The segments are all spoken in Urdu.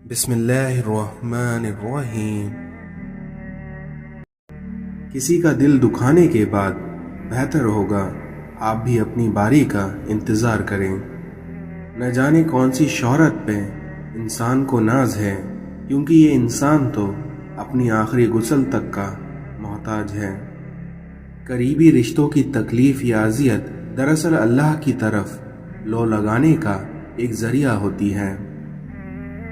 بسم اللہ الرحمن الرحیم۔ کسی کا دل دکھانے کے بعد بہتر ہوگا آپ بھی اپنی باری کا انتظار کریں۔ نہ جانے کون سی شہرت پہ انسان کو ناز ہے، کیونکہ یہ انسان تو اپنی آخری غسل تک کا محتاج ہے۔ قریبی رشتوں کی تکلیف یا اذیت دراصل اللہ کی طرف لو لگانے کا ایک ذریعہ ہوتی ہے۔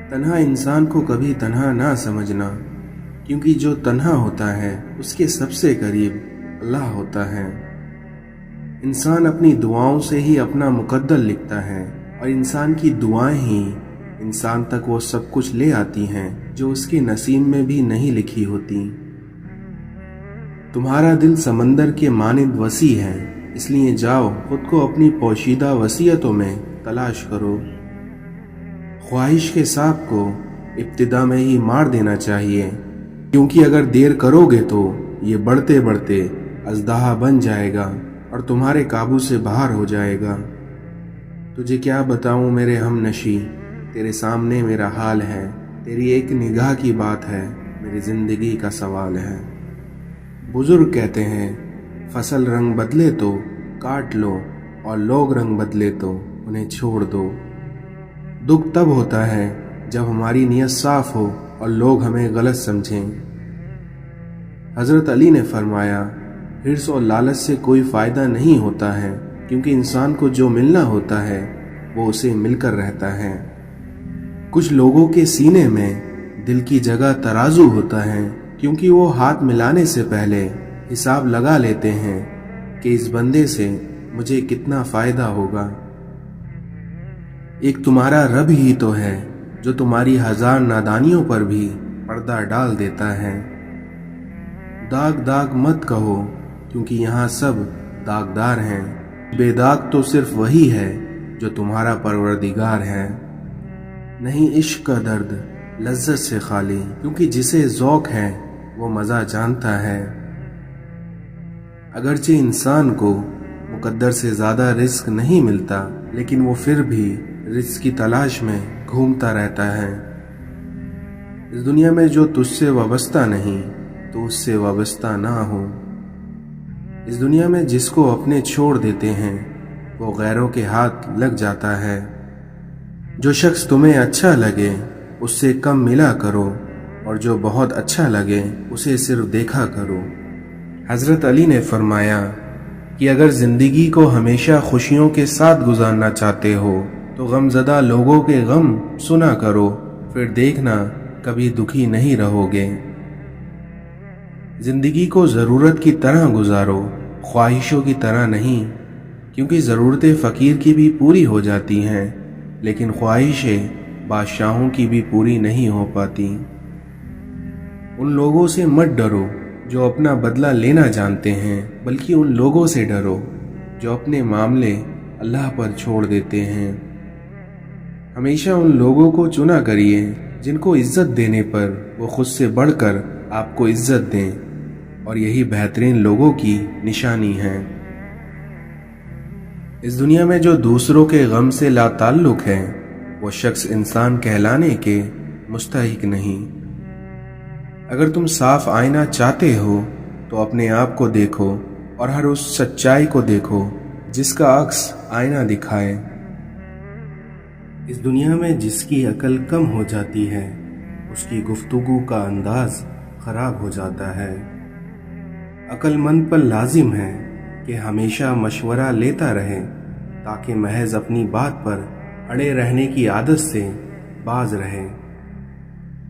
تنہا انسان کو کبھی تنہا نہ سمجھنا، کیونکہ جو تنہا ہوتا ہے اس کے سب سے قریب اللہ ہوتا ہے۔ انسان اپنی دعاؤں سے ہی اپنا مقدر لکھتا ہے، اور انسان کی دعائیں ہی انسان تک وہ سب کچھ لے آتی ہیں جو اس کے نصیب میں بھی نہیں لکھی ہوتی۔ تمہارا دل سمندر کے مانند وسیع ہے، اس لیے جاؤ خود کو اپنی پوشیدہ وصیتوں میں تلاش کرو۔ خواہش کے سانپ کو ابتدا میں ہی مار دینا چاہیے، کیونکہ اگر دیر کرو گے تو یہ بڑھتے بڑھتے اژدہا بن جائے گا اور تمہارے قابو سے باہر ہو جائے گا۔ تجھے کیا بتاؤں میرے ہم نشی، تیرے سامنے میرا حال ہے، تیری ایک نگاہ کی بات ہے، میری زندگی کا سوال ہے۔ بزرگ کہتے ہیں فصل رنگ بدلے تو کاٹ لو، اور لوگ رنگ بدلے تو انہیں چھوڑ دو۔ دکھ تب ہوتا ہے جب ہماری نیت صاف ہو اور لوگ ہمیں غلط سمجھیں۔ حضرت علی نے فرمایا، حرص اور لالچ سے کوئی فائدہ نہیں ہوتا ہے، کیونکہ انسان کو جو ملنا ہوتا ہے وہ اسے مل کر رہتا ہے۔ کچھ لوگوں کے سینے میں دل کی جگہ ترازو ہوتا ہے، کیونکہ وہ ہاتھ ملانے سے پہلے حساب لگا لیتے ہیں کہ اس بندے سے مجھے کتنا فائدہ ہوگا۔ ایک تمہارا رب ہی تو ہے جو تمہاری ہزار نادانیوں پر بھی پردہ ڈال دیتا ہے۔ داغ داغ مت کہو، کیونکہ یہاں سب داغدار ہیں۔ بے داغ تو صرف وہی ہے جو تمہارا پروردگار ہے۔ نہیں عشق کا درد لذت سے خالی، کیونکہ جسے ذوق ہے وہ مزہ جانتا ہے۔ اگرچہ انسان کو مقدر سے زیادہ رزق نہیں ملتا، لیکن وہ پھر بھی رزق کی تلاش میں گھومتا رہتا ہے۔ اس دنیا میں جو تجھ سے وابستہ نہیں تو اس سے وابستہ نہ ہو۔ اس دنیا میں جس کو اپنے چھوڑ دیتے ہیں وہ غیروں کے ہاتھ لگ جاتا ہے۔ جو شخص تمہیں اچھا لگے اس سے کم ملا کرو، اور جو بہت اچھا لگے اسے صرف دیکھا کرو۔ حضرت علی نے فرمایا کہ اگر زندگی کو ہمیشہ خوشیوں کے ساتھ گزارنا چاہتے ہو تو غم زدہ لوگوں کے غم سنا کرو، پھر دیکھنا کبھی دکھی نہیں رہو گے۔ زندگی کو ضرورت کی طرح گزارو، خواہشوں کی طرح نہیں، کیونکہ ضرورتیں فقیر کی بھی پوری ہو جاتی ہیں، لیکن خواہشیں بادشاہوں کی بھی پوری نہیں ہو پاتی۔ ان لوگوں سے مت ڈرو جو اپنا بدلہ لینا جانتے ہیں، بلکہ ان لوگوں سے ڈرو جو اپنے معاملے اللہ پر چھوڑ دیتے ہیں۔ ہمیشہ ان لوگوں کو چنا کریے جن کو عزت دینے پر وہ خود سے بڑھ کر آپ کو عزت دیں، اور یہی بہترین لوگوں کی نشانی ہے۔ اس دنیا میں جو دوسروں کے غم سے لا تعلق ہے وہ شخص انسان کہلانے کے مستحق نہیں۔ اگر تم صاف آئینہ چاہتے ہو تو اپنے آپ کو دیکھو، اور ہر اس سچائی کو دیکھو جس کا عکس آئینہ دکھائے۔ اس دنیا میں جس کی عقل کم ہو جاتی ہے اس کی گفتگو کا انداز خراب ہو جاتا ہے۔ عقل مند پر لازم ہے کہ ہمیشہ مشورہ لیتا رہے، تاکہ محض اپنی بات پر اڑے رہنے کی عادت سے باز رہے۔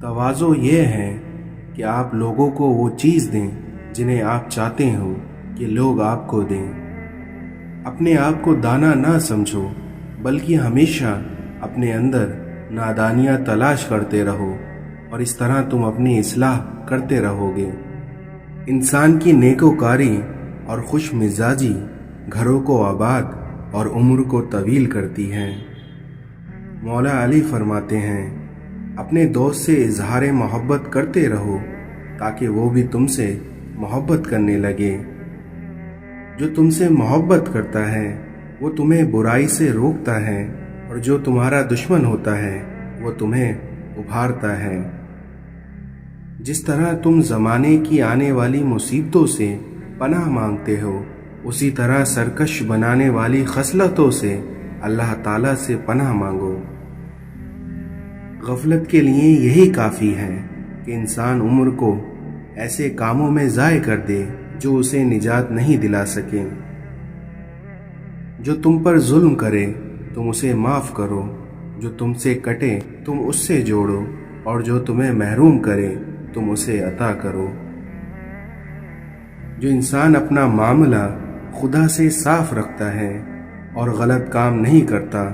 تواضع یہ ہے کہ آپ لوگوں کو وہ چیز دیں جنہیں آپ چاہتے ہو کہ لوگ آپ کو دیں۔ اپنے آپ کو دانا نہ سمجھو، بلکہ ہمیشہ اپنے اندر نادانیاں تلاش کرتے رہو، اور اس طرح تم اپنی اصلاح کرتے رہو گے۔ انسان کی نیکوکاری اور خوش مزاجی گھروں کو آباد اور عمر کو طویل کرتی ہے۔ مولا علی فرماتے ہیں، اپنے دوست سے اظہار محبت کرتے رہو تاکہ وہ بھی تم سے محبت کرنے لگے۔ جو تم سے محبت کرتا ہے وہ تمہیں برائی سے روکتا ہے، اور جو تمہارا دشمن ہوتا ہے وہ تمہیں ابھارتا ہے۔ جس طرح تم زمانے کی آنے والی مصیبتوں سے پناہ مانگتے ہو، اسی طرح سرکش بنانے والی خصلتوں سے اللہ تعالیٰ سے پناہ مانگو۔ غفلت کے لیے یہی کافی ہے کہ انسان عمر کو ایسے کاموں میں ضائع کر دے جو اسے نجات نہیں دلا سکیں۔ جو تم پر ظلم کرے تم اسے معاف کرو، جو تم سے کٹے تم اس سے جوڑو، اور جو تمہیں محروم کرے تم اسے عطا کرو۔ جو انسان اپنا معاملہ خدا سے صاف رکھتا ہے اور غلط کام نہیں کرتا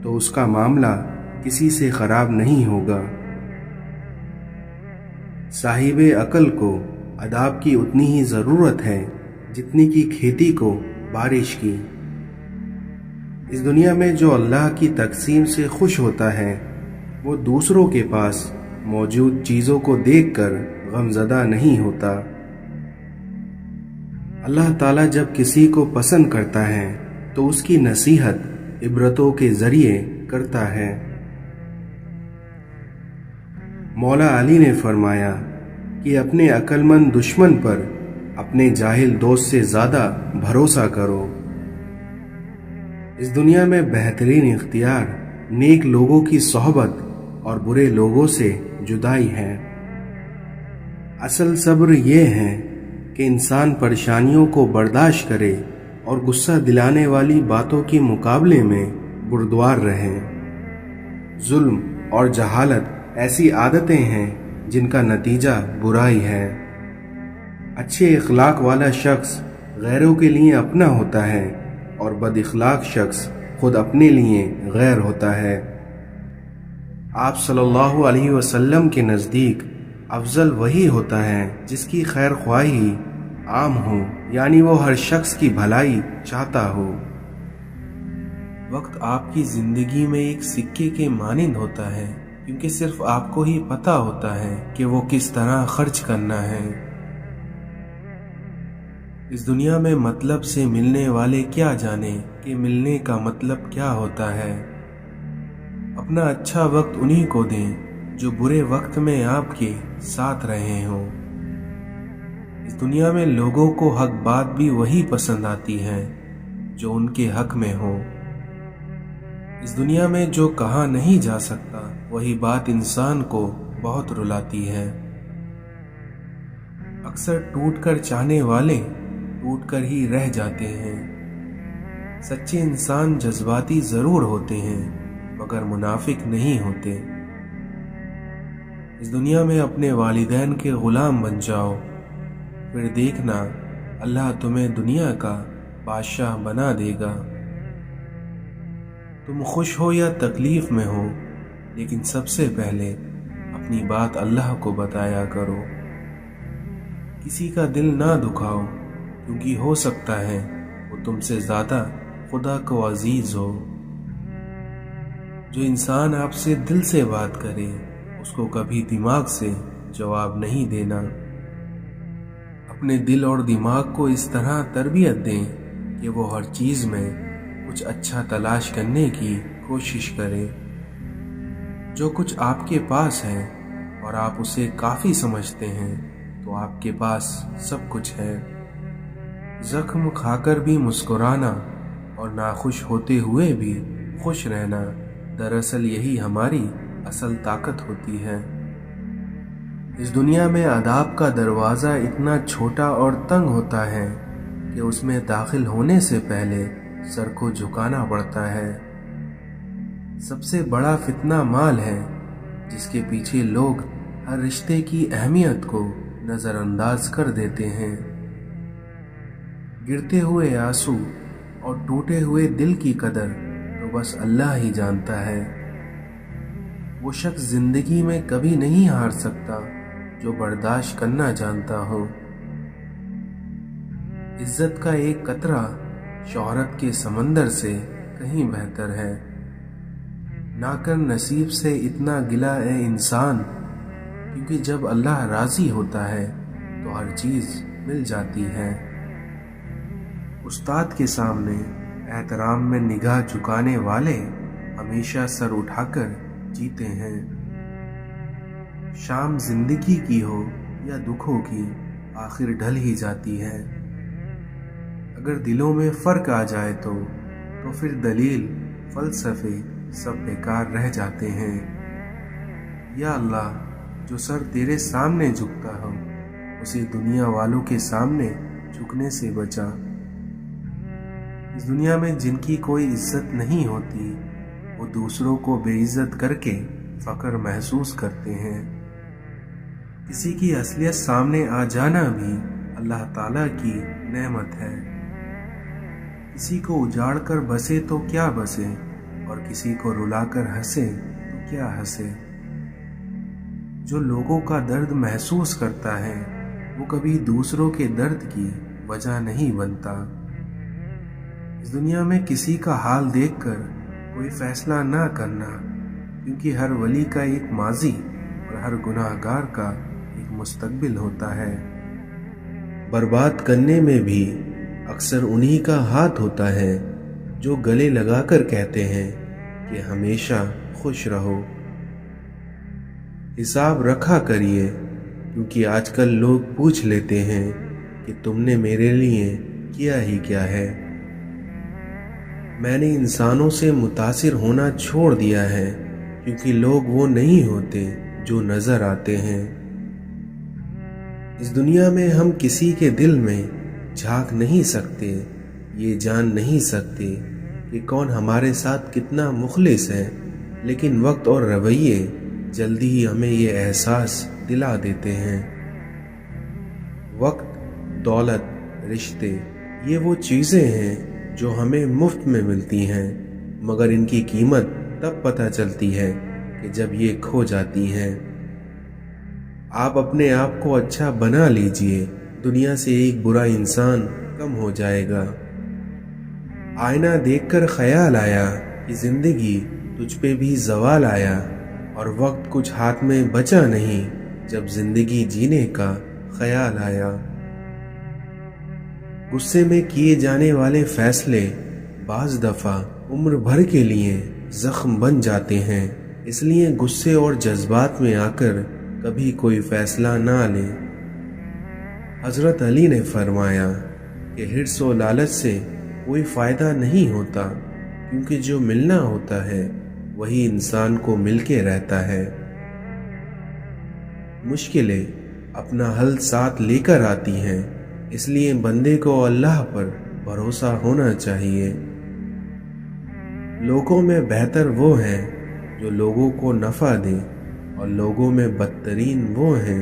تو اس کا معاملہ کسی سے خراب نہیں ہوگا۔ صاحب عقل کو آداب کی اتنی ہی ضرورت ہے جتنی کی کھیتی کو بارش کی۔ اس دنیا میں جو اللہ کی تقسیم سے خوش ہوتا ہے وہ دوسروں کے پاس موجود چیزوں کو دیکھ کر غمزدہ نہیں ہوتا۔ اللہ تعالیٰ جب کسی کو پسند کرتا ہے تو اس کی نصیحت عبرتوں کے ذریعے کرتا ہے۔ مولا علی نے فرمایا کہ اپنے عقل مند دشمن پر اپنے جاہل دوست سے زیادہ بھروسہ کرو۔ اس دنیا میں بہترین اختیار نیک لوگوں کی صحبت اور برے لوگوں سے جدائی ہے۔ اصل صبر یہ ہے کہ انسان پریشانیوں کو برداشت کرے اور غصہ دلانے والی باتوں کے مقابلے میں بردبار رہے۔ ظلم اور جہالت ایسی عادتیں ہیں جن کا نتیجہ برائی ہے۔ اچھے اخلاق والا شخص غیروں کے لیے اپنا ہوتا ہے اور بد اخلاق شخص خود اپنے لیے غیر ہوتا ہے۔ آپ صلی اللہ علیہ وسلم کے نزدیک افضل وہی ہوتا ہے جس کی خیر خواہی عام ہو، یعنی وہ ہر شخص کی بھلائی چاہتا ہو۔ وقت آپ کی زندگی میں ایک سکے کے مانند ہوتا ہے، کیونکہ صرف آپ کو ہی پتا ہوتا ہے کہ وہ کس طرح خرچ کرنا ہے۔ اس دنیا میں مطلب سے ملنے والے کیا جانے کہ ملنے کا مطلب کیا ہوتا ہے۔ اپنا اچھا وقت انہی کو دیں جو برے وقت میں آپ کے ساتھ رہے ہوں۔ اس دنیا میں لوگوں کو حق بات بھی وہی پسند آتی ہے جو ان کے حق میں ہو۔ اس دنیا میں جو کہا نہیں جا سکتا وہی بات انسان کو بہت رلاتی ہے۔ اکثر ٹوٹ کر چاہنے والے ٹوٹ کر ہی رہ جاتے ہیں۔ سچے انسان جذباتی ضرور ہوتے ہیں مگر منافق نہیں ہوتے۔ اس دنیا میں اپنے والدین کے غلام بن جاؤ، پھر دیکھنا اللہ تمہیں دنیا کا بادشاہ بنا دے گا۔ تم خوش ہو یا تکلیف میں ہو، لیکن سب سے پہلے اپنی بات اللہ کو بتایا کرو۔ کسی کا دل نہ دکھاؤ، کیونکہ ہو سکتا ہے وہ تم سے زیادہ خدا کو عزیز ہو۔ جو انسان آپ سے دل سے بات کرے اس کو کبھی دماغ سے جواب نہیں دینا۔ اپنے دل اور دماغ کو اس طرح تربیت دیں کہ وہ ہر چیز میں کچھ اچھا تلاش کرنے کی کوشش کرے۔ جو کچھ آپ کے پاس ہے اور آپ اسے کافی سمجھتے ہیں تو آپ کے پاس سب کچھ ہے۔ زخم کھا کر بھی مسکرانا اور ناخوش ہوتے ہوئے بھی خوش رہنا، دراصل یہی ہماری اصل طاقت ہوتی ہے۔ اس دنیا میں آداب کا دروازہ اتنا چھوٹا اور تنگ ہوتا ہے کہ اس میں داخل ہونے سے پہلے سر کو جھکانا پڑتا ہے۔ سب سے بڑا فتنہ مال ہے، جس کے پیچھے لوگ ہر رشتے کی اہمیت کو نظر انداز کر دیتے ہیں۔ گرتے ہوئے آنسو اور ٹوٹے ہوئے دل کی قدر تو بس اللہ ہی جانتا ہے۔ وہ شخص زندگی میں کبھی نہیں ہار سکتا جو برداشت کرنا جانتا ہو۔ عزت کا ایک قطرہ شہرت کے سمندر سے کہیں بہتر ہے۔ نہ کر نصیب سے اتنا گلہ اے انسان، کیونکہ جب اللہ راضی ہوتا ہے تو ہر چیز مل جاتی ہے۔ استاد کے سامنے احترام میں نگاہ جھکانے والے ہمیشہ سر اٹھا کر جیتے ہیں۔ شام زندگی کی ہو یا دکھوں کی، آخر ڈھل ہی جاتی ہے۔ اگر دلوں میں فرق آ جائے تو پھر دلیل، فلسفے سب بیکار رہ جاتے ہیں۔ یا اللہ، جو سر تیرے سامنے جھکتا ہو اسے دنیا والوں کے سامنے جھکنے سے بچا۔ اس دنیا میں جن کی کوئی عزت نہیں ہوتی وہ دوسروں کو بے عزت کر کے فخر محسوس کرتے ہیں۔ کسی کی اصلیت سامنے آ جانا بھی اللہ تعالیٰ کی نعمت ہے۔ کسی کو اجاڑ کر بسے تو کیا بسے، اور کسی کو رلا کر ہنسے تو کیا ہنسے۔ جو لوگوں کا درد محسوس کرتا ہے وہ کبھی دوسروں کے درد کی وجہ نہیں بنتا۔ اس دنیا میں کسی کا حال دیکھ کر کوئی فیصلہ نہ کرنا، کیونکہ ہر ولی کا ایک ماضی اور ہر گناہ گار کا ایک مستقبل ہوتا ہے۔ برباد کرنے میں بھی اکثر انہی کا ہاتھ ہوتا ہے جو گلے لگا کر کہتے ہیں کہ ہمیشہ خوش رہو۔ حساب رکھا کریے، کیونکہ آج کل لوگ پوچھ لیتے ہیں کہ تم نے میرے لیے کیا ہی کیا ہے۔ میں نے انسانوں سے متاثر ہونا چھوڑ دیا ہے، کیونکہ لوگ وہ نہیں ہوتے جو نظر آتے ہیں۔ اس دنیا میں ہم کسی کے دل میں جھانک نہیں سکتے، یہ جان نہیں سکتے کہ کون ہمارے ساتھ کتنا مخلص ہے، لیکن وقت اور رویے جلدی ہی ہمیں یہ احساس دلا دیتے ہیں۔ وقت، دولت، رشتے، یہ وہ چیزیں ہیں جو ہمیں مفت میں ملتی ہیں، مگر ان کی قیمت تب پتہ چلتی ہے کہ جب یہ کھو جاتی ہیں۔ آپ اپنے آپ کو اچھا بنا لیجئے، دنیا سے ایک برا انسان کم ہو جائے گا۔ آئینہ دیکھ کر خیال آیا کہ زندگی تجھ پہ بھی زوال آیا، اور وقت کچھ ہاتھ میں بچا نہیں جب زندگی جینے کا خیال آیا۔ غصے میں کیے جانے والے فیصلے بعض دفعہ عمر بھر کے لیے زخم بن جاتے ہیں، اس لیے غصے اور جذبات میں آ کر کبھی کوئی فیصلہ نہ لیں۔ حضرت علی نے فرمایا کہ حرص و لالچ سے کوئی فائدہ نہیں ہوتا، کیونکہ جو ملنا ہوتا ہے وہی انسان کو مل کے رہتا ہے۔ مشکلیں اپنا حل ساتھ لے کر آتی ہیں، اس لیے بندے کو اللہ پر بھروسہ ہونا چاہیے۔ لوگوں میں بہتر وہ ہیں جو لوگوں کو نفع دیں، اور لوگوں میں بدترین وہ ہیں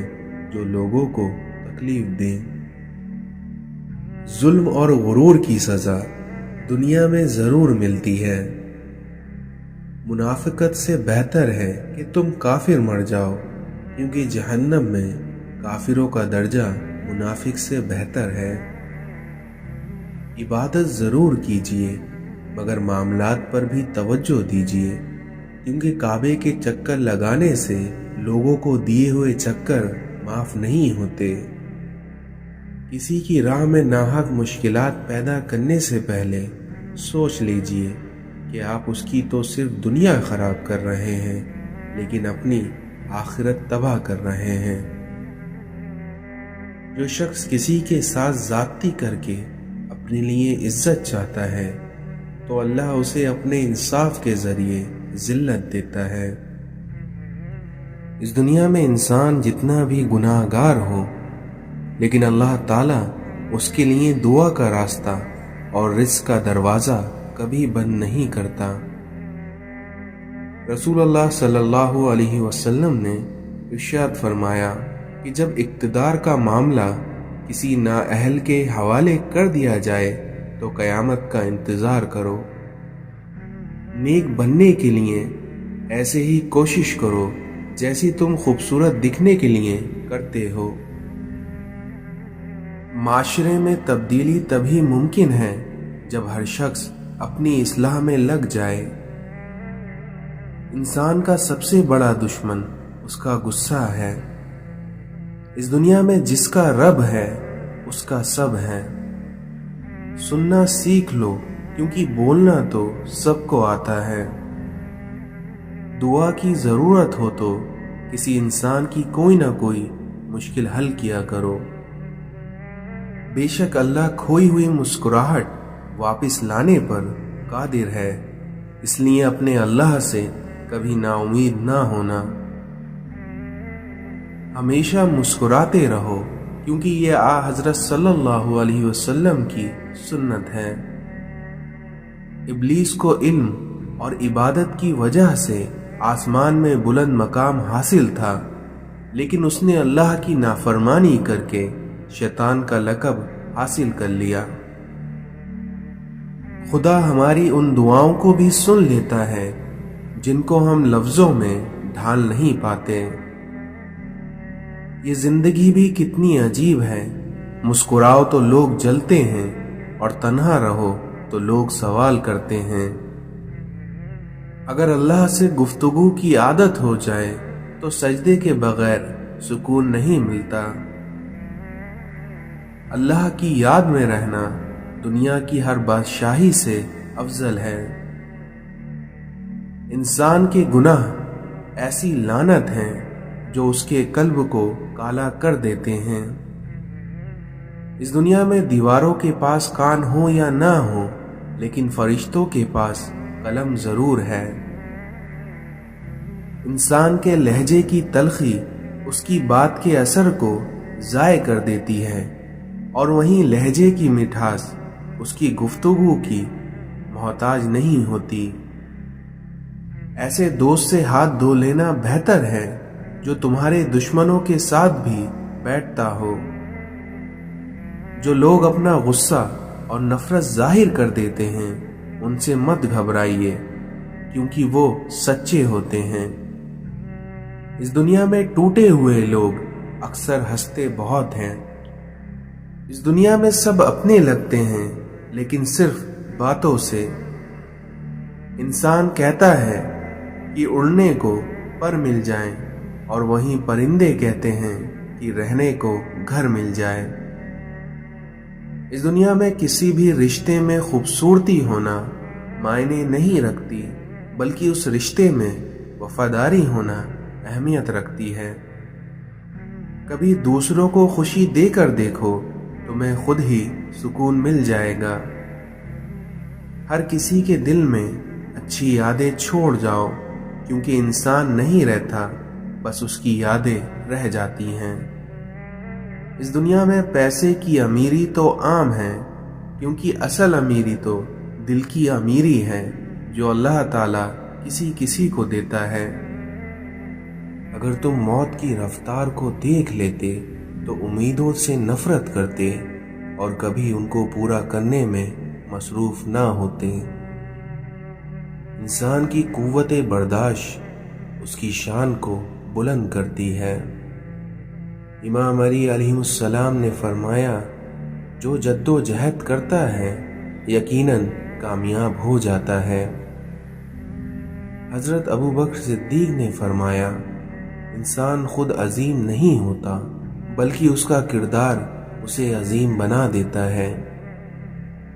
جو لوگوں کو تکلیف دیں۔ ظلم اور غرور کی سزا دنیا میں ضرور ملتی ہے۔ منافقت سے بہتر ہے کہ تم کافر مر جاؤ، کیونکہ جہنم میں کافروں کا درجہ منافق سے بہتر ہے۔ عبادت ضرور کیجیے، مگر معاملات پر بھی توجہ دیجیے، کیونکہ کعبے کے چکر لگانے سے لوگوں کو دیے ہوئے چکر معاف نہیں ہوتے۔ کسی کی راہ میں ناحق مشکلات پیدا کرنے سے پہلے سوچ لیجئے کہ آپ اس کی تو صرف دنیا خراب کر رہے ہیں، لیکن اپنی آخرت تباہ کر رہے ہیں۔ جو شخص کسی کے ساتھ زیادتی کر کے اپنے لیے عزت چاہتا ہے تو اللہ اسے اپنے انصاف کے ذریعے ذلت دیتا ہے۔ اس دنیا میں انسان جتنا بھی گناہ گار ہو، لیکن اللہ تعالیٰ اس کے لیے دعا کا راستہ اور رزق کا دروازہ کبھی بند نہیں کرتا۔ رسول اللہ صلی اللہ علیہ وسلم نے ارشاد فرمایا کہ جب اقتدار کا معاملہ کسی نااہل کے حوالے کر دیا جائے تو قیامت کا انتظار کرو۔ نیک بننے کے لیے ایسے ہی کوشش کرو جیسی تم خوبصورت دکھنے کے لیے کرتے ہو۔ معاشرے میں تبدیلی تبھی ممکن ہے جب ہر شخص اپنی اصلاح میں لگ جائے۔ انسان کا سب سے بڑا دشمن اس کا غصہ ہے۔ اس دنیا میں جس کا رب ہے اس کا سب ہے۔ سننا سیکھ لو، کیونکہ بولنا تو سب کو آتا ہے۔ دعا کی ضرورت ہو تو کسی انسان کی کوئی نہ کوئی مشکل حل کیا کرو۔ بے شک اللہ کھوئی ہوئی مسکراہٹ واپس لانے پر قادر ہے، اس لیے اپنے اللہ سے کبھی نا امید نہ ہونا۔ ہمیشہ مسکراتے رہو، کیونکہ یہ حضرت صلی اللہ علیہ وسلم کی سنت ہے۔ ابلیس کو علم اور عبادت کی وجہ سے آسمان میں بلند مقام حاصل تھا، لیکن اس نے اللہ کی نافرمانی کر کے شیطان کا لقب حاصل کر لیا۔ خدا ہماری ان دعاؤں کو بھی سن لیتا ہے جن کو ہم لفظوں میں ڈھال نہیں پاتے۔ یہ زندگی بھی کتنی عجیب ہے، مسکراؤ تو لوگ جلتے ہیں اور تنہا رہو تو لوگ سوال کرتے ہیں۔ اگر اللہ سے گفتگو کی عادت ہو جائے تو سجدے کے بغیر سکون نہیں ملتا۔ اللہ کی یاد میں رہنا دنیا کی ہر بادشاہی سے افضل ہے۔ انسان کے گناہ ایسی لعنت ہیں جو اس کے قلب کو کالا کر دیتے ہیں۔ اس دنیا میں دیواروں کے پاس کان ہو یا نہ ہو، لیکن فرشتوں کے پاس قلم ضرور ہے۔ انسان کے لہجے کی تلخی اس کی بات کے اثر کو ضائع کر دیتی ہے، اور وہیں لہجے کی مٹھاس اس کی گفتگو کی محتاج نہیں ہوتی۔ ایسے دوست سے ہاتھ دھو لینا بہتر ہے جو تمہارے دشمنوں کے ساتھ بھی بیٹھتا ہو۔ جو لوگ اپنا غصہ اور نفرت ظاہر کر دیتے ہیں ان سے مت گھبرائیے، کیونکہ وہ سچے ہوتے ہیں۔ اس دنیا میں ٹوٹے ہوئے لوگ اکثر ہنستے بہت ہیں۔ اس دنیا میں سب اپنے لگتے ہیں، لیکن صرف باتوں سے۔ انسان کہتا ہے کہ اڑنے کو پر مل جائیں، اور وہیں پرندے کہتے ہیں کہ رہنے کو گھر مل جائے۔ اس دنیا میں کسی بھی رشتے میں خوبصورتی ہونا معنی نہیں رکھتی، بلکہ اس رشتے میں وفاداری ہونا اہمیت رکھتی ہے۔ کبھی دوسروں کو خوشی دے کر دیکھو، تمہیں خود ہی سکون مل جائے گا۔ ہر کسی کے دل میں اچھی یادیں چھوڑ جاؤ، کیونکہ انسان نہیں رہتا، بس اس کی یادیں رہ جاتی ہیں۔ اس دنیا میں پیسے کی امیری تو عام ہے، کیونکہ اصل امیری تو دل کی امیری ہے جو اللہ تعالیٰ کسی کسی کو دیتا ہے۔ اگر تم موت کی رفتار کو دیکھ لیتے تو امیدوں سے نفرت کرتے اور کبھی ان کو پورا کرنے میں مصروف نہ ہوتے۔ انسان کی قوت برداشت اس کی شان کو بلند کرتی ہے۔ امام علی علیہ السلام نے فرمایا، جو جد و جہد کرتا ہے یقیناً کامیاب ہو جاتا ہے۔ حضرت ابو بکر صدیق نے فرمایا، انسان خود عظیم نہیں ہوتا، بلکہ اس کا کردار اسے عظیم بنا دیتا ہے۔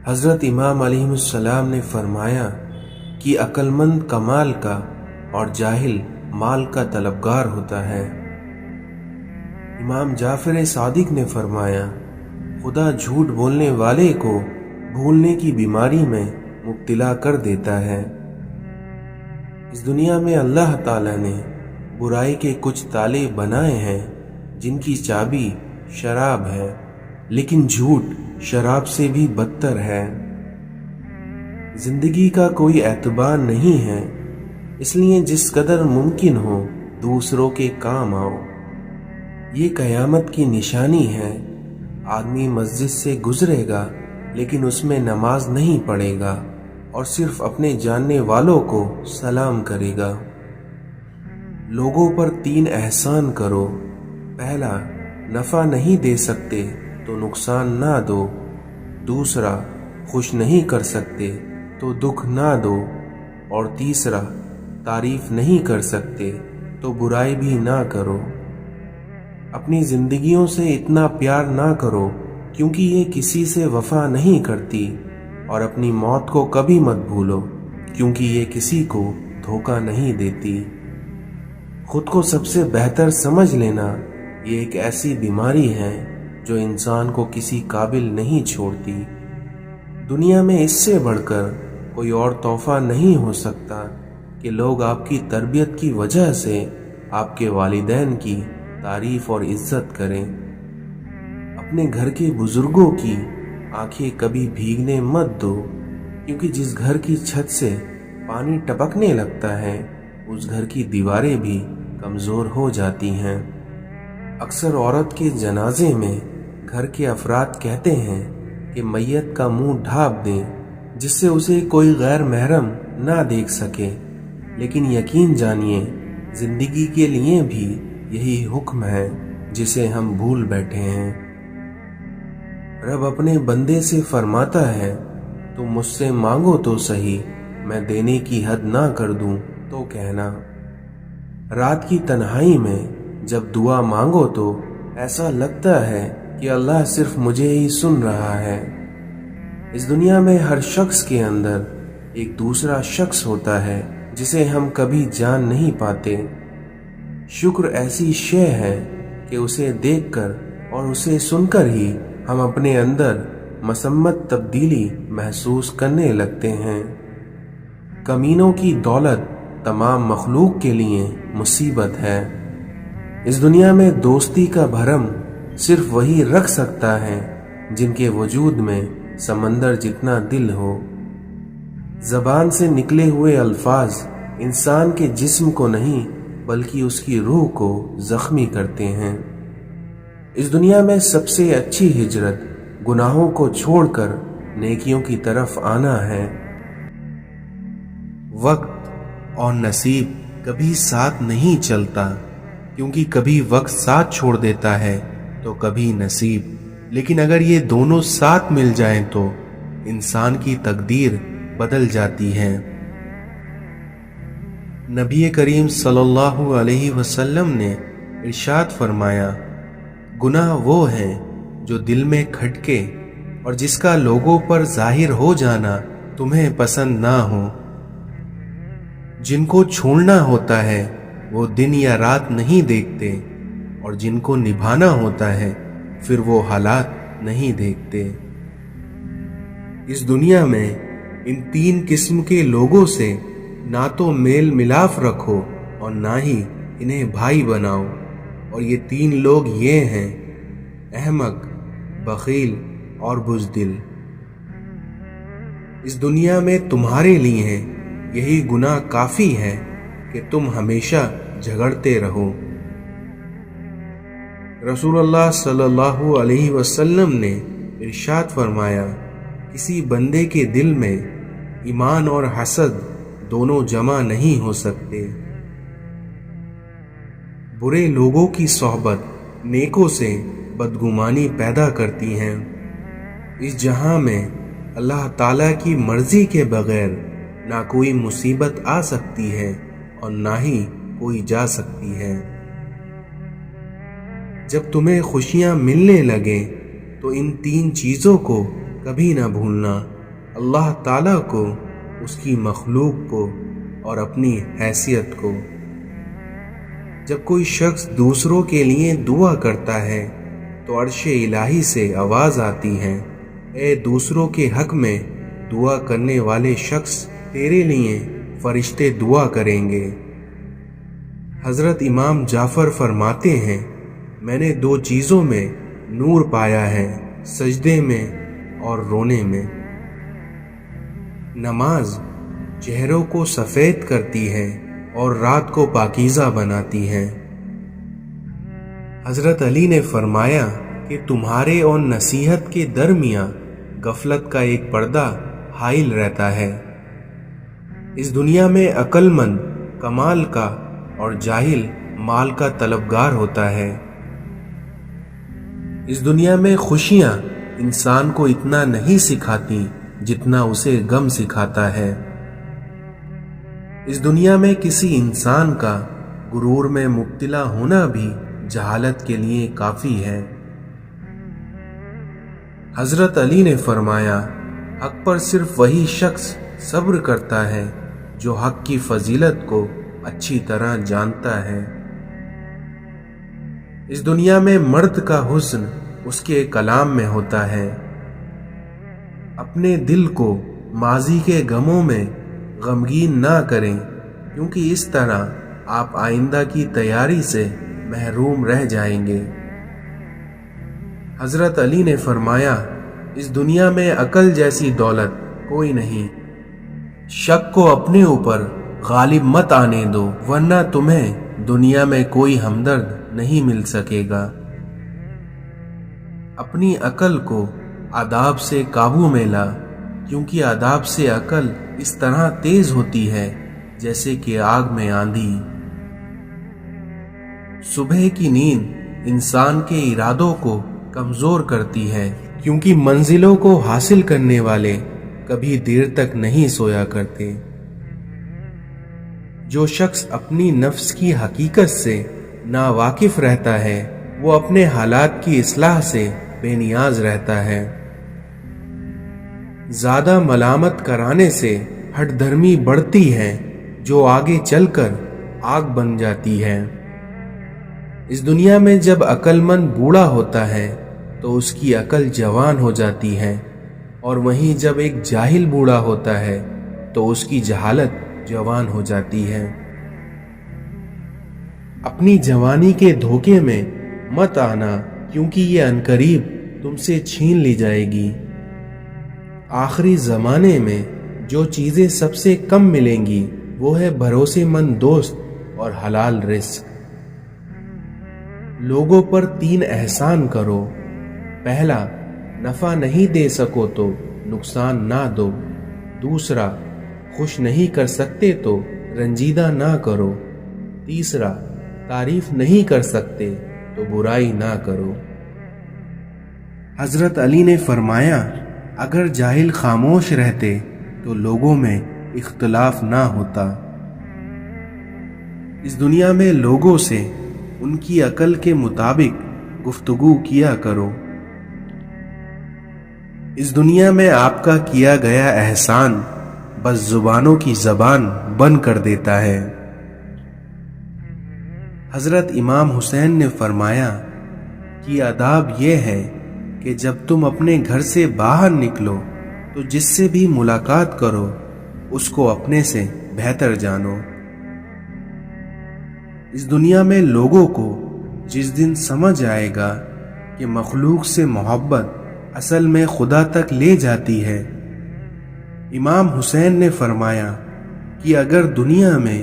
حضرت امام علیہ السلام نے فرمایا کہ عقل مند کمال کا اور جاہل مال کا طلبگار ہوتا ہے۔ امام جعفر صادق نے فرمایا، خدا جھوٹ بولنے والے کو بھولنے کی بیماری میں مبتلا کر دیتا ہے۔ اس دنیا میں اللہ تعالیٰ نے برائی کے کچھ تالے بنائے ہیں جن کی چابی شراب ہے، لیکن جھوٹ شراب سے بھی بدتر ہے۔ زندگی کا کوئی اعتبار نہیں ہے، اس لیے جس قدر ممکن ہو دوسروں کے کام آؤ۔ یہ قیامت کی نشانی ہے۔ آدمی مسجد سے گزرے گا لیکن اس میں نماز نہیں پڑھے گا اور صرف اپنے جاننے والوں کو سلام کرے گا۔ لوگوں پر 3 احسان کرو۔ پہلا، نفع نہیں دے سکتے تو نقصان نہ دو۔ دوسرا، خوش نہیں کر سکتے تو دکھ نہ دو۔ اور تیسرا، تعریف نہیں کر سکتے تو برائی بھی نہ کرو۔ اپنی زندگیوں سے اتنا پیار نہ کرو کیونکہ یہ کسی سے وفا نہیں کرتی، اور اپنی موت کو کبھی مت بھولو کیونکہ یہ کسی کو دھوکہ نہیں دیتی۔ خود کو سب سے بہتر سمجھ لینا یہ ایک ایسی بیماری ہے جو انسان کو کسی قابل نہیں چھوڑتی۔ دنیا میں اس سے بڑھ کر کوئی اور تحفہ نہیں ہو سکتا کہ لوگ آپ کی تربیت کی وجہ سے آپ کے والدین کی تعریف اور عزت کریں۔ اپنے گھر کے بزرگوں کی آنکھیں کبھی بھیگنے مت دو، کیونکہ جس گھر کی چھت سے پانی ٹپکنے لگتا ہے اس گھر کی دیواریں بھی کمزور ہو جاتی ہیں۔ اکثر عورت کے جنازے میں گھر کے افراد کہتے ہیں کہ میت کا منہ ڈھانپ دیں جس سے اسے کوئی غیر محرم نہ دیکھ سکے، لیکن یقین جانیے زندگی کے لیے بھی یہی حکم ہے جسے ہم بھول بیٹھے ہیں۔ رب اپنے بندے سے فرماتا ہے، تم مجھ سے مانگو تو صحیح، میں دینے کی حد نہ کر دوں تو کہنا۔ رات کی تنہائی میں جب دعا مانگو تو ایسا لگتا ہے کہ اللہ صرف مجھے ہی سن رہا ہے۔ اس دنیا میں ہر شخص کے اندر ایک دوسرا شخص ہوتا ہے جسے ہم کبھی جان نہیں پاتے۔ شکر ایسی شے ہے کہ اسے دیکھ کر اور اسے سن کر ہی ہم اپنے اندر مسمت تبدیلی محسوس کرنے لگتے ہیں۔ کمینوں کی دولت تمام مخلوق کے لیے مصیبت ہے۔ اس دنیا میں دوستی کا بھرم صرف وہی رکھ سکتا ہے جن کے وجود میں سمندر جتنا دل ہو۔ زبان سے نکلے ہوئے الفاظ انسان کے جسم کو نہیں بلکہ اس کی روح کو زخمی کرتے ہیں۔ اس دنیا میں سب سے اچھی ہجرت گناہوں کو چھوڑ کر نیکیوں کی طرف آنا ہے۔ وقت اور نصیب کبھی ساتھ نہیں چلتا، کیونکہ کبھی وقت ساتھ چھوڑ دیتا ہے تو کبھی نصیب، لیکن اگر یہ دونوں ساتھ مل جائیں تو انسان کی تقدیر بدل جاتی ہے۔ نبی کریم صلی اللہ علیہ وسلم نے ارشاد فرمایا، گناہ وہ ہے جو دل میں کھٹکے اور جس کا لوگوں پر ظاہر ہو جانا تمہیں پسند نہ ہو۔ جن کو چھوڑنا ہوتا ہے وہ دن یا رات نہیں دیکھتے، اور جن کو نبھانا ہوتا ہے پھر وہ حالات نہیں دیکھتے۔ اس دنیا میں ان تین قسم کے لوگوں سے نہ تو میل ملاف رکھو اور نہ ہی انہیں بھائی بناؤ، اور یہ تین لوگ یہ ہیں: احمق، بخیل اور بزدل۔ اس دنیا میں تمہارے لیے یہی گناہ کافی ہے کہ تم ہمیشہ جھگڑتے رہو۔ رسول اللہ صلی اللہ علیہ وسلم نے ارشاد فرمایا، کسی بندے کے دل میں ایمان اور حسد دونوں جمع نہیں ہو سکتے۔ برے لوگوں کی صحبت نیکوں سے بدگمانی پیدا کرتی ہے۔ اس جہاں میں اللہ تعالیٰ کی مرضی کے بغیر نہ کوئی مصیبت آ سکتی ہے اور نہ ہی کوئی جا سکتی ہے۔ جب تمہیں خوشیاں ملنے لگیں تو ان تین چیزوں کو کبھی نہ بھولنا: اللہ تعالیٰ کو، اس کی مخلوق کو اور اپنی حیثیت کو۔ جب کوئی شخص دوسروں کے لیے دعا کرتا ہے تو عرش الہی سے آواز آتی ہے، اے دوسروں کے حق میں دعا کرنے والے شخص، تیرے لیے فرشتے دعا کریں گے۔ حضرت امام جعفر فرماتے ہیں، میں نے دو چیزوں میں نور پایا ہے، سجدے میں اور رونے میں۔ نماز چہروں کو سفید کرتی ہے اور رات کو پاکیزہ بناتی ہے۔ حضرت علی نے فرمایا کہ تمہارے اور نصیحت کے درمیان غفلت کا ایک پردہ حائل رہتا ہے۔ اس دنیا میں عقل مند کمال کا اور جاہل مال کا طلبگار ہوتا ہے۔ اس دنیا میں خوشیاں انسان کو اتنا نہیں سکھاتی جتنا اسے غم سکھاتا ہے۔ اس دنیا میں کسی انسان کا غرور میں مبتلا ہونا بھی جہالت کے لیے کافی ہے۔ حضرت علی نے فرمایا، حق پر صرف وہی شخص صبر کرتا ہے جو حق کی فضیلت کو اچھی طرح جانتا ہے۔ اس دنیا میں مرد کا حسن اس کے کلام میں ہوتا ہے۔ اپنے دل کو ماضی کے غموں میں غمگین نہ کریں، کیونکہ اس طرح آپ آئندہ کی تیاری سے محروم رہ جائیں گے۔ حضرت علی نے فرمایا، اس دنیا میں عقل جیسی دولت کوئی نہیں۔ شک کو اپنے اوپر غالب مت آنے دو، ورنہ تمہیں دنیا میں کوئی ہمدرد نہیں مل سکے گا۔ اپنی عقل کو آداب سے قابو میں لا، کیونکہ آداب سے عقل اس طرح تیز ہوتی ہے جیسے کہ آگ میں آندھی۔ صبح کی نیند انسان کے ارادوں کو کمزور کرتی ہے، کیونکہ منزلوں کو حاصل کرنے والے کبھی دیر تک نہیں سویا کرتے۔ جو شخص اپنی نفس کی حقیقت سے ناواقف رہتا ہے وہ اپنے حالات کی اصلاح سے بے نیاز رہتا ہے۔ زیادہ ملامت کرانے سے ہٹ دھرمی بڑھتی ہے جو آگے چل کر آگ بن جاتی ہے۔ اس دنیا میں جب عقل مند بوڑھا ہوتا ہے تو اس کی عقل جوان ہو جاتی ہے، اور وہیں جب ایک جاہل بوڑھا ہوتا ہے تو اس کی جہالت جوان ہو جاتی ہے۔ اپنی جوانی کے دھوکے میں مت آنا، کیونکہ یہ عنقریب تم سے چھین لی جائے گی۔ آخری زمانے میں جو چیزیں سب سے کم ملیں گی وہ ہے بھروسے مند دوست اور حلال رزق۔ لوگوں پر 3 احسان کرو۔ پہلا، نفع نہیں دے سکو تو نقصان نہ دو۔ دوسرا، خوش نہیں کر سکتے تو رنجیدہ نہ کرو۔ تیسرا، تعریف نہیں کر سکتے تو برائی نہ کرو۔ حضرت علی نے فرمایا، اگر جاہل خاموش رہتے تو لوگوں میں اختلاف نہ ہوتا۔ اس دنیا میں لوگوں سے ان کی عقل کے مطابق گفتگو کیا کرو۔ اس دنیا میں آپ کا کیا گیا احسان بس زبانوں کی زبان بند کر دیتا ہے۔ حضرت امام حسین نے فرمایا کہ آداب یہ ہے کہ جب تم اپنے گھر سے باہر نکلو تو جس سے بھی ملاقات کرو اس کو اپنے سے بہتر جانو۔ اس دنیا میں لوگوں کو جس دن سمجھ آئے گا کہ مخلوق سے محبت اصل میں خدا تک لے جاتی ہے۔ امام حسین نے فرمایا کہ اگر دنیا میں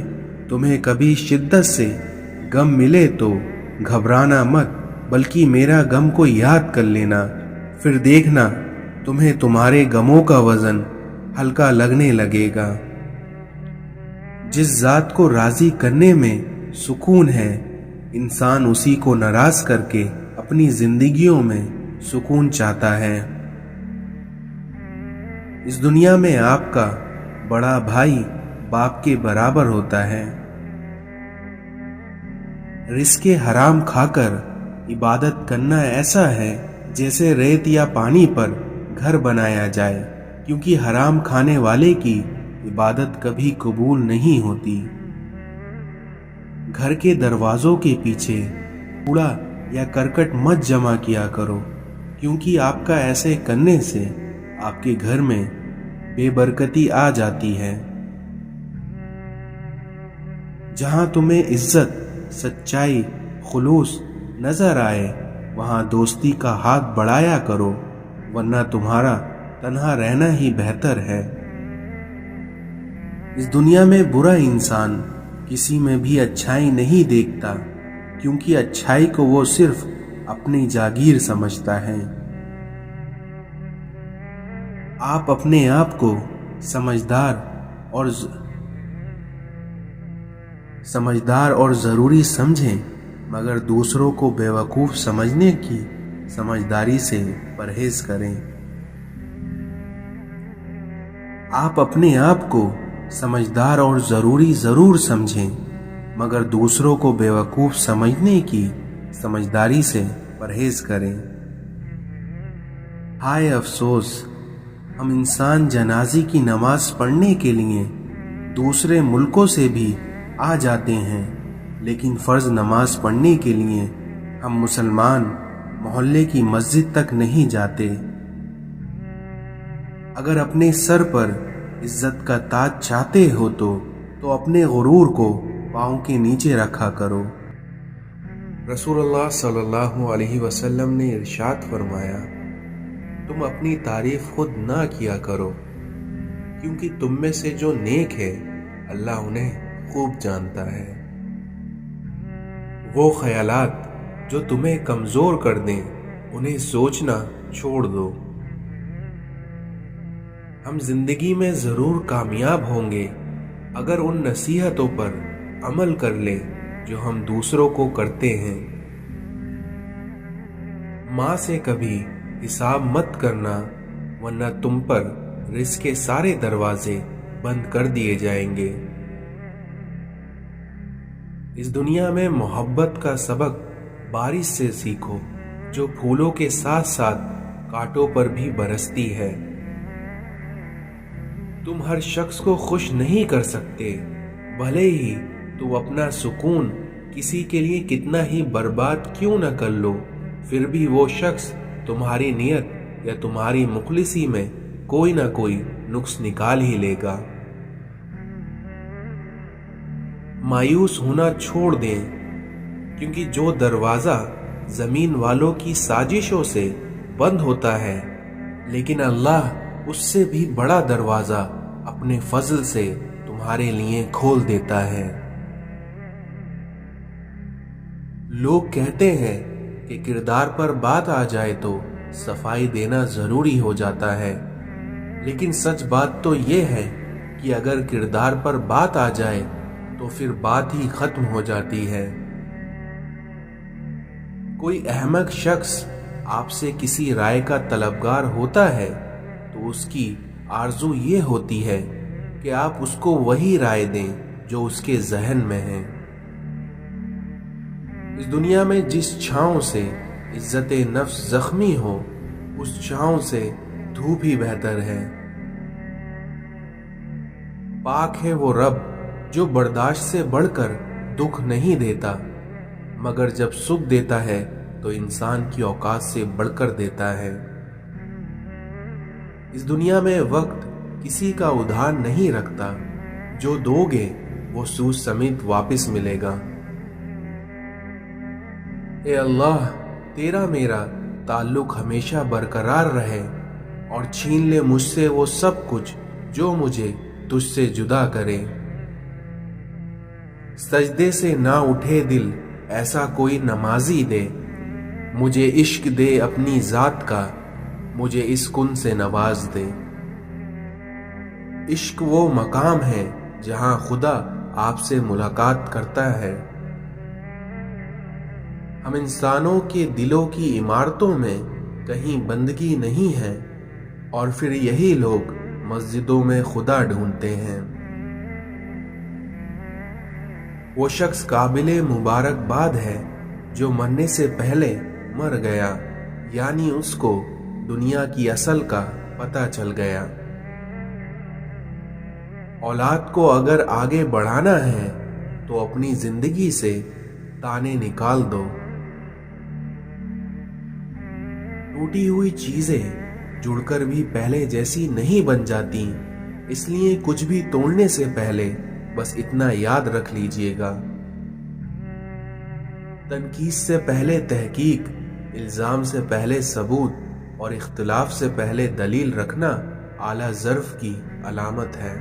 تمہیں کبھی شدت سے غم ملے تو گھبرانا مت، بلکہ میرا غم کو یاد کر لینا، پھر دیکھنا تمہیں تمہارے غموں کا وزن ہلکا لگنے لگے گا۔ جس ذات کو راضی کرنے میں سکون ہے، انسان اسی کو ناراض کر کے اپنی زندگیوں میں سکون چاہتا ہے۔ اس دنیا میں آپ کا بڑا بھائی باپ کے برابر ہوتا ہے۔ رزق حرام کھا کر عبادت کرنا ایسا ہے جیسے ریت یا پانی پر گھر بنایا جائے، کیونکہ حرام کھانے والے کی عبادت کبھی قبول نہیں ہوتی۔ گھر کے دروازوں کے پیچھے کوڑا یا کرکٹ مت جمع کیا کرو، کیونکہ آپ کا ایسے کرنے سے آپ کے گھر میں بے برکتی آ جاتی ہے۔ جہاں تمہیں عزت، سچائی، خلوص نظر آئے وہاں دوستی کا ہاتھ بڑھایا کرو، ورنہ تمہارا تنہا رہنا ہی بہتر ہے۔ اس دنیا میں برا انسان کسی میں بھی اچھائی نہیں دیکھتا، کیونکہ اچھائی کو وہ صرف اپنی جاگیر سمجھتا ہے۔ آپ اپنے آپ کو سمجھدار اور ضروری سمجھیں، مگر دوسروں کو بیوقوف سمجھنے کی سمجھداری سے پرہیز کریں۔ آپ اپنے آپ کو سمجھدار اور ضروری ضرور سمجھیں، مگر دوسروں کو بیوقوف سمجھنے کی سمجھداری سے پرہیز کریں۔ ہائے افسوس، ہم انسان جنازے کی نماز پڑھنے کے لیے دوسرے ملکوں سے بھی آ جاتے ہیں، لیکن فرض نماز پڑھنے کے لیے ہم مسلمان محلے کی مسجد تک نہیں جاتے۔ اگر اپنے سر پر عزت کا تاج چاہتے ہو تو اپنے غرور کو پاؤں کے نیچے رکھا کرو۔ رسول اللہ صلی اللہ علیہ وسلم نے ارشاد فرمایا، تم اپنی تعریف خود نہ کیا کرو، کیونکہ تم میں سے جو نیک ہے اللہ انہیں خوب جانتا ہے۔ وہ خیالات جو تمہیں کمزور کر دیں انہیں سوچنا چھوڑ دو۔ ہم زندگی میں ضرور کامیاب ہوں گے اگر ان نصیحتوں پر عمل کر لیں جو ہم دوسروں کو کرتے ہیں۔ ماں سے کبھی حساب مت کرنا، ورنہ تم پر رزق کے سارے دروازے بند کر دیے جائیں گے۔ اس دنیا میں محبت کا سبق بارش سے سیکھو، جو پھولوں کے ساتھ ساتھ کانٹوں پر بھی برستی ہے۔ تم ہر شخص کو خوش نہیں کر سکتے، بھلے ہی تو اپنا سکون کسی کے لیے کتنا ہی برباد کیوں نہ کر لو، پھر بھی وہ شخص تمہاری نیت یا تمہاری مخلصی میں کوئی نہ کوئی نقص نکال ہی لے گا۔ مایوس ہونا چھوڑ دیں، کیونکہ جو دروازہ زمین والوں کی سازشوں سے بند ہوتا ہے، لیکن اللہ اس سے بھی بڑا دروازہ اپنے فضل سے تمہارے لیے کھول دیتا ہے۔ لوگ کہتے ہیں کہ کردار پر بات آ جائے تو صفائی دینا ضروری ہو جاتا ہے، لیکن سچ بات تو یہ ہے کہ اگر کردار پر بات آ جائے تو پھر بات ہی ختم ہو جاتی ہے۔ کوئی احمق شخص آپ سے کسی رائے کا طلبگار ہوتا ہے تو اس کی آرزو یہ ہوتی ہے کہ آپ اس کو وہی رائے دیں جو اس کے ذہن میں ہے۔ اس دنیا میں جس چھاؤں سے عزت نفس زخمی ہو، اس چھاؤں سے دھوپ ہی بہتر ہے۔ پاک ہے وہ رب جو برداشت سے بڑھ کر دکھ نہیں دیتا، مگر جب سکھ دیتا ہے تو انسان کی اوقات سے بڑھ کر دیتا ہے۔ اس دنیا میں وقت کسی کا ادھار نہیں رکھتا، جو دو گے وہ سود سمیت واپس ملے گا۔ اے اللہ، تیرا میرا تعلق ہمیشہ برقرار رہے اور چھین لے مجھ سے وہ سب کچھ جو مجھے تجھ سے جدا کرے۔ سجدے سے نہ اٹھے دل ایسا کوئی نمازی دے، مجھے عشق دے اپنی ذات کا، مجھے اس کن سے نواز دے۔ عشق وہ مقام ہے جہاں خدا آپ سے ملاقات کرتا ہے۔ ہم انسانوں کے دلوں کی عمارتوں میں کہیں بندگی نہیں ہے، اور پھر یہی لوگ مسجدوں میں خدا ڈھونڈتے ہیں۔ وہ شخص قابل مبارکباد ہے جو مرنے سے پہلے مر گیا، یعنی اس کو دنیا کی اصل کا پتہ چل گیا۔ اولاد کو اگر آگے بڑھانا ہے تو اپنی زندگی سے تانے نکال دو۔ ٹوٹی ہوئی چیزیں جڑ کر بھی پہلے جیسی نہیں بن جاتی، اس لیے کچھ بھی توڑنے سے پہلے بس اتنا یاد رکھ لیجئے گا، تنقید سے پہلے تحقیق، الزام سے پہلے ثبوت اور اختلاف سے پہلے دلیل رکھنا اعلیٰ ظرف کی علامت ہے۔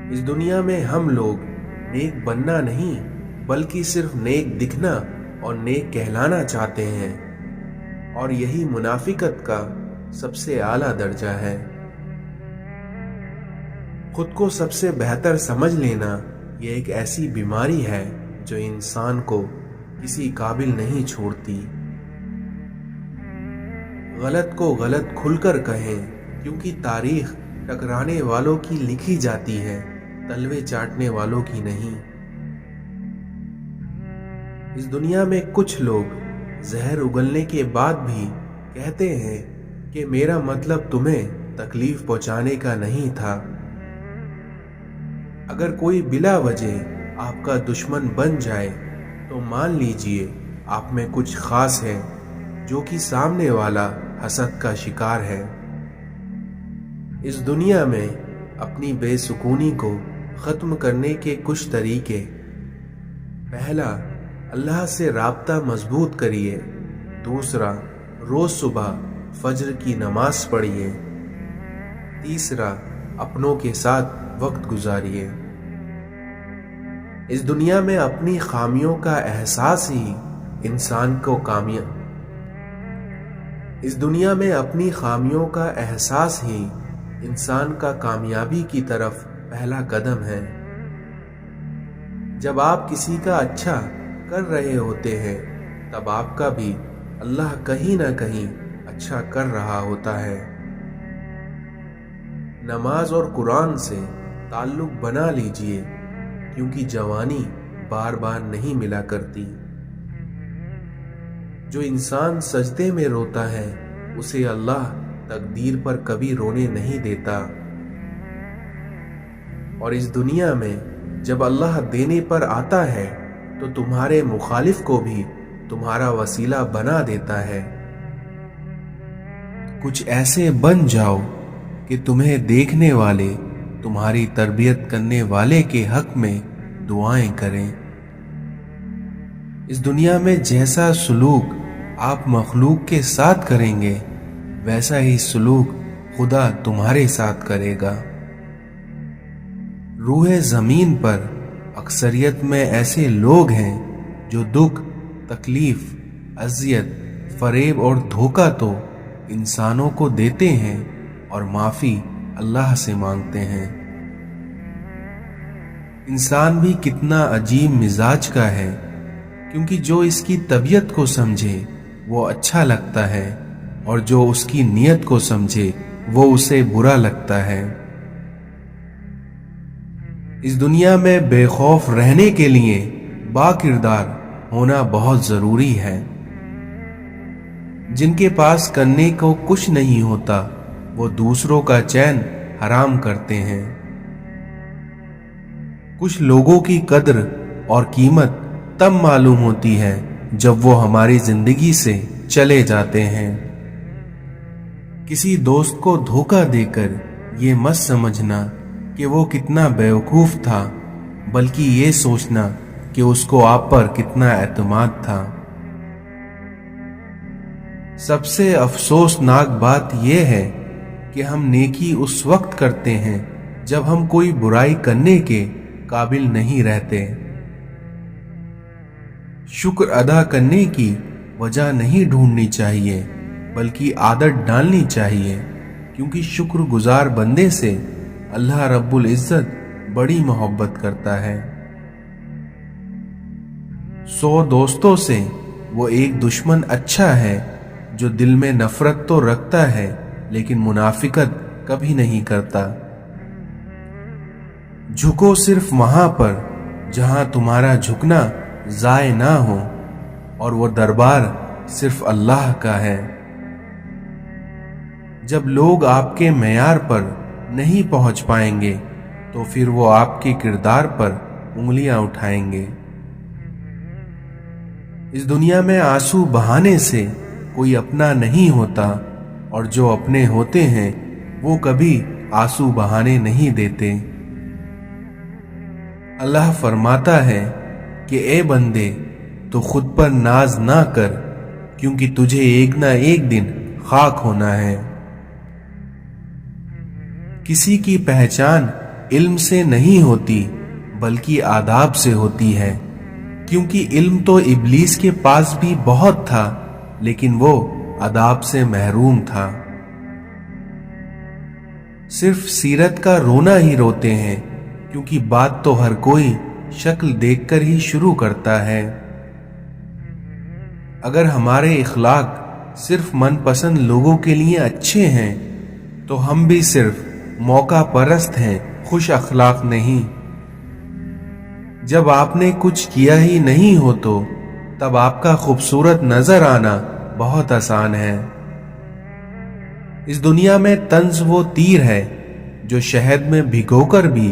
اس دنیا میں ہم لوگ نیک بننا نہیں بلکہ صرف نیک دکھنا اور نیک کہلانا چاہتے ہیں، اور یہی منافقت کا سب سے اعلیٰ درجہ ہے۔ خود کو سب سے بہتر سمجھ لینا یہ ایک ایسی بیماری ہے جو انسان کو کسی قابل نہیں چھوڑتی۔ غلط کو غلط کھل کر کہیں، کیونکہ تاریخ ٹکرانے والوں کی لکھی جاتی ہے، تلوے چاٹنے والوں کی نہیں۔ اس دنیا میں کچھ لوگ زہر اگلنے کے بعد بھی کہتے ہیں کہ میرا مطلب تمہیں تکلیف پہنچانے کا نہیں تھا۔ اگر کوئی بلا وجہ آپ کا دشمن بن جائے تو مان لیجئے آپ میں کچھ خاص ہے جو کہ سامنے والا حسد کا شکار ہے۔ اس دنیا میں اپنی بے سکونی کو ختم کرنے کے کچھ طریقے: پہلا، اللہ سے رابطہ مضبوط کریے۔ دوسرا، روز صبح فجر کی نماز پڑھیے۔ تیسرا، اپنوں کے ساتھ وقت گزاریے۔ اس دنیا میں اپنی خامیوں کا احساس ہی انسان کا کامیابی کی طرف پہلا قدم ہے۔ جب آپ کسی کا اچھا کر رہے ہوتے ہیں تب آپ کا بھی اللہ کہیں نہ کہیں اچھا کر رہا ہوتا ہے۔ نماز اور قرآن سے تعلق بنا لیجئے، کیونکہ جوانی بار بار نہیں ملا کرتی۔ جو انسان سجدے میں روتا ہے اسے اللہ تقدیر پر کبھی رونے نہیں دیتا، اور اس دنیا میں جب اللہ دینے پر آتا ہے تو تمہارے مخالف کو بھی تمہارا وسیلہ بنا دیتا ہے۔ کچھ ایسے بن جاؤ کہ تمہیں دیکھنے والے تمہاری تربیت کرنے والے کے حق میں دعائیں کریں۔ اس دنیا میں جیسا سلوک آپ مخلوق کے ساتھ کریں گے ویسا ہی سلوک خدا تمہارے ساتھ کرے گا۔ روح زمین پر اکثریت میں ایسے لوگ ہیں جو دکھ، تکلیف، اذیت، فریب اور دھوکہ تو انسانوں کو دیتے ہیں اور معافی اللہ سے مانگتے ہیں۔ انسان بھی کتنا عجیب مزاج کا ہے، کیونکہ جو اس کی طبیعت کو سمجھے وہ اچھا لگتا ہے اور جو اس کی نیت کو سمجھے وہ اسے برا لگتا ہے۔ اس دنیا میں بے خوف رہنے کے لیے با کردار ہونا بہت ضروری ہے۔ جن کے پاس کرنے کو کچھ نہیں ہوتا وہ دوسروں کا چین حرام کرتے ہیں۔ کچھ لوگوں کی قدر اور قیمت تب معلوم ہوتی ہے جب وہ ہماری زندگی سے چلے جاتے ہیں۔ کسی دوست کو دھوکہ دے کر یہ مت سمجھنا کہ وہ کتنا بیوقوف تھا، بلکہ یہ سوچنا کہ اس کو آپ پر کتنا اعتماد تھا۔ سب سے افسوسناک بات یہ ہے کہ ہم نیکی اس وقت کرتے ہیں جب ہم کوئی برائی کرنے کے قابل نہیں رہتے۔ شکر ادا کرنے کی وجہ نہیں ڈھونڈنی چاہیے بلکہ عادت ڈالنی چاہیے، کیونکہ شکر گزار بندے سے اللہ رب العزت بڑی محبت کرتا ہے۔ 100 دوستوں سے وہ ایک دشمن اچھا ہے جو دل میں نفرت تو رکھتا ہے لیکن منافقت کبھی نہیں کرتا۔ جھکو صرف وہاں پر جہاں تمہارا جھکنا ضائع نہ ہو، اور وہ دربار صرف اللہ کا ہے۔ جب لوگ آپ کے معیار پر نہیں پہنچ پائیں گے تو پھر وہ آپ کے کردار پر انگلیاں اٹھائیں گے۔ اس دنیا میں آنسو بہانے سے کوئی اپنا نہیں ہوتا، اور جو اپنے ہوتے ہیں وہ کبھی آنسو بہانے نہیں دیتے۔ اللہ فرماتا ہے کہ اے بندے تو خود پر ناز نہ کر، کیونکہ تجھے ایک نہ ایک دن خاک ہونا ہے۔ کسی کی پہچان علم سے نہیں ہوتی بلکہ آداب سے ہوتی ہے، کیونکہ علم تو ابلیس کے پاس بھی بہت تھا لیکن وہ آداب سے محروم تھا۔ صرف سیرت کا رونا ہی روتے ہیں، کیونکہ بات تو ہر کوئی شکل دیکھ کر ہی شروع کرتا ہے۔ اگر ہمارے اخلاق صرف من پسند لوگوں کے لیے اچھے ہیں تو ہم بھی صرف موقع پرست ہیں، خوش اخلاق نہیں۔ جب آپ نے کچھ کیا ہی نہیں ہو تو تب آپ کا خوبصورت نظر آنا بہت آسان ہے۔ اس دنیا میں طنز وہ تیر ہے جو شہد میں بھگو کر بھی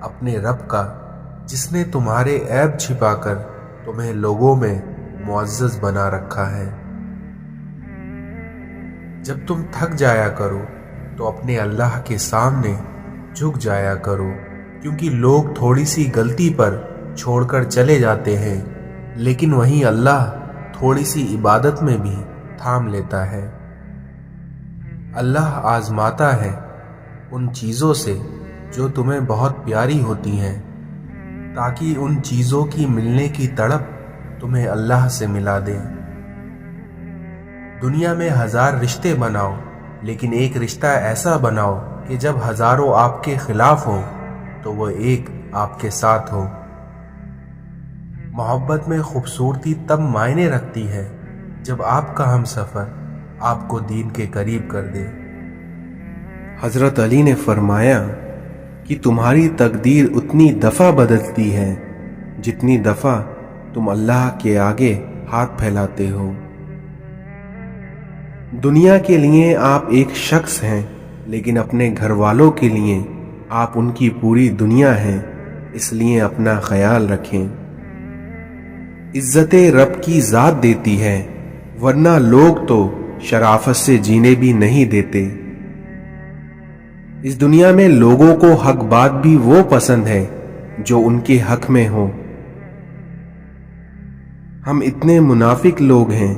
اپنے رب کا جس نے تمہارے عیب چھپا کر تمہیں لوگوں میں معزز بنا رکھا ہے۔ جب تم تھک جایا کرو تو اپنے اللہ کے سامنے جھک جایا کرو، کیونکہ لوگ تھوڑی سی غلطی پر چھوڑ کر چلے جاتے ہیں، لیکن وہیں اللہ تھوڑی سی عبادت میں بھی تھام لیتا ہے۔ اللہ آزماتا ہے ان چیزوں سے جو تمہیں بہت پیاری ہوتی ہیں، تاکہ ان چیزوں کی ملنے کی تڑپ تمہیں اللہ سے ملا دے۔ دنیا میں 1000 رشتے بناؤ، لیکن ایک رشتہ ایسا بناؤ کہ جب ہزاروں آپ کے خلاف ہوں تو وہ ایک آپ کے ساتھ ہو۔ محبت میں خوبصورتی تب معنی رکھتی ہے جب آپ کا ہم سفر آپ کو دین کے قریب کر دے۔ حضرت علی نے فرمایا کہ تمہاری تقدیر اتنی دفعہ بدلتی ہے جتنی دفعہ تم اللہ کے آگے ہاتھ پھیلاتے ہو۔ دنیا کے لیے آپ ایک شخص ہیں، لیکن اپنے گھر والوں کے لیے آپ ان کی پوری دنیا ہیں، اس لیے اپنا خیال رکھیں۔ عزت رب کی ذات دیتی ہے، ورنہ لوگ تو شرافت سے جینے بھی نہیں دیتے۔ اس دنیا میں لوگوں کو حق بات بھی وہ پسند ہے جو ان کے حق میں ہو۔ ہم اتنے منافق لوگ ہیں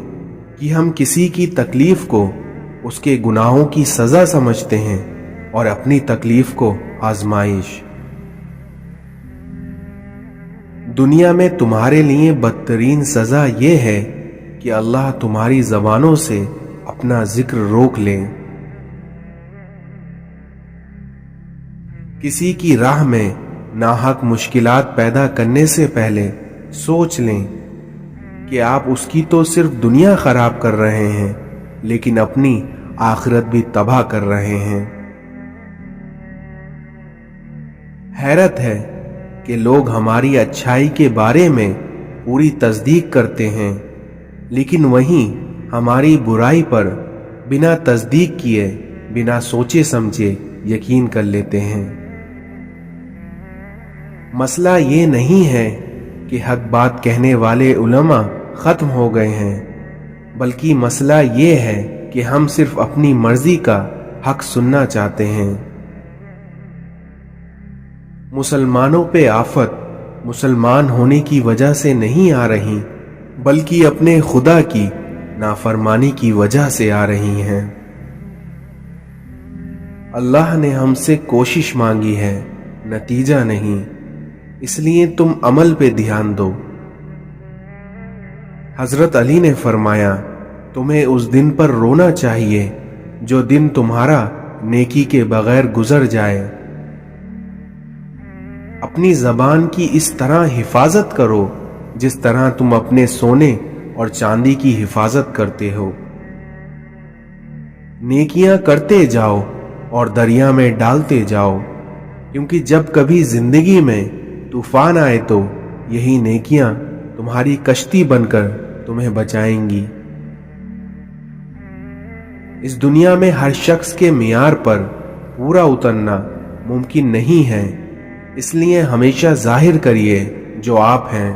کہ ہم کسی کی تکلیف کو اس کے گناہوں کی سزا سمجھتے ہیں اور اپنی تکلیف کو آزمائش۔ دنیا میں تمہارے لیے بدترین سزا یہ ہے کہ اللہ تمہاری زبانوں سے اپنا ذکر روک لے۔ کسی کی راہ میں ناحق مشکلات پیدا کرنے سے پہلے سوچ لیں کہ آپ اس کی تو صرف دنیا خراب کر رہے ہیں، لیکن اپنی آخرت بھی تباہ کر رہے ہیں۔ حیرت ہے کہ لوگ ہماری اچھائی کے بارے میں پوری تصدیق کرتے ہیں، لیکن وہیں ہماری برائی پر بنا تصدیق کیے، بنا سوچے سمجھے یقین کر لیتے ہیں۔ مسئلہ یہ نہیں ہے کہ حق بات کہنے والے علماء ختم ہو گئے ہیں، بلکہ مسئلہ یہ ہے کہ ہم صرف اپنی مرضی کا حق سننا چاہتے ہیں۔ مسلمانوں پہ آفت مسلمان ہونے کی وجہ سے نہیں آ رہی، بلکہ اپنے خدا کی نافرمانی کی وجہ سے آ رہی ہیں۔ اللہ نے ہم سے کوشش مانگی ہے، نتیجہ نہیں، اس لیے تم عمل پہ دھیان دو۔ حضرت علی نے فرمایا، تمہیں اس دن پر رونا چاہیے جو دن تمہارا نیکی کے بغیر گزر جائے۔ اپنی زبان کی اس طرح حفاظت کرو جس طرح تم اپنے سونے اور چاندی کی حفاظت کرتے ہو۔ نیکیاں کرتے جاؤ اور دریا میں ڈالتے جاؤ، کیونکہ جب کبھی زندگی میں طوفان آئے تو یہی نیکیاں تمہاری کشتی بن کر تمہیں بچائیں گی۔ اس دنیا میں ہر شخص کے معیار پر پورا اترنا ممکن نہیں ہے، اس لیے ہمیشہ ظاہر کریے جو آپ ہیں۔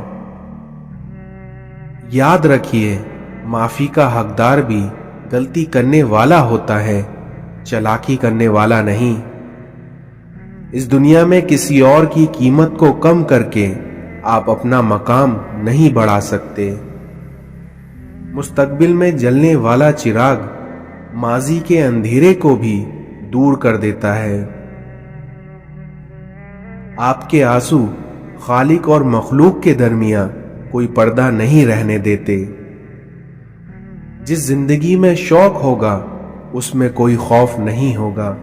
یاد رکھیے، معافی کا حقدار بھی غلطی کرنے والا ہوتا ہے، چالاکی کرنے والا نہیں۔ اس دنیا میں کسی اور کی قیمت کو کم کر کے آپ اپنا مقام نہیں بڑھا سکتے۔ مستقبل میں جلنے والا چراغ ماضی کے اندھیرے کو بھی دور کر دیتا ہے۔ آپ کے آنسو خالق اور مخلوق کے درمیان کوئی پردہ نہیں رہنے دیتے۔ جس زندگی میں شوق ہوگا اس میں کوئی خوف نہیں ہوگا۔